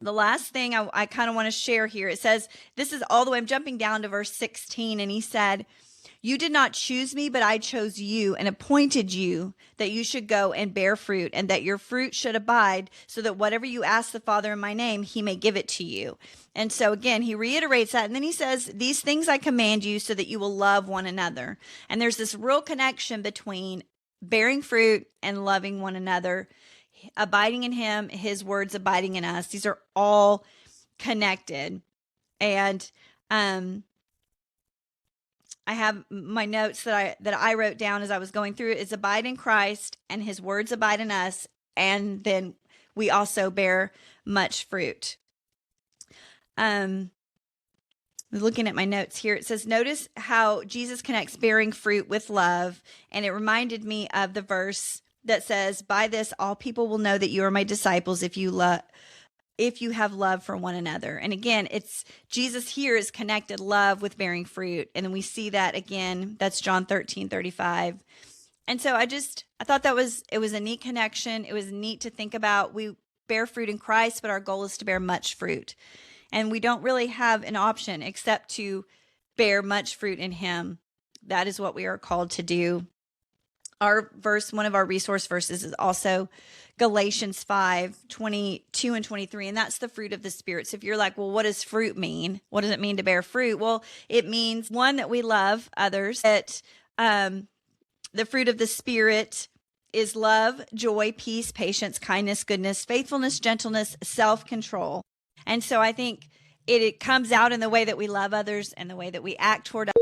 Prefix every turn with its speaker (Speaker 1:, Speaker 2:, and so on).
Speaker 1: the last thing I kind of want to share here, it says, this is all the way, I'm jumping down to verse 16, and he said, you did not choose me, but I chose you and appointed you that you should go and bear fruit, and that your fruit should abide, so that whatever you ask the Father in my name, he may give it to you. And so again, he reiterates that. And then he says, these things I command you so that you will love one another. And there's this real connection between bearing fruit and loving one another, abiding in him, his words abiding in us. These are all connected. And I have my notes that I wrote down as I was going through it is abide in Christ and his words abide in us. And then we also bear much fruit. Looking at my notes here, it says, notice how Jesus connects bearing fruit with love. And it reminded me of the verse that says, by this, all people will know that you are my disciples if you have love for one another. And again, it's Jesus here is connected love with bearing fruit. And then we see that again, that's John 13:35. And so I thought it was a neat connection. It was neat to think about. We bear fruit in Christ, but our goal is to bear much fruit. And we don't really have an option except to bear much fruit in him. That is what we are called to do. One of our resource verses is also Galatians 5:22 and 23, and that's the fruit of the Spirit. So if you're like, well, what does fruit mean? What does it mean to bear fruit? Well, it means, one, that we love others, that the fruit of the Spirit is love, joy, peace, patience, kindness, goodness, faithfulness, gentleness, self-control. And so I think it comes out in the way that we love others and the way that we act toward others.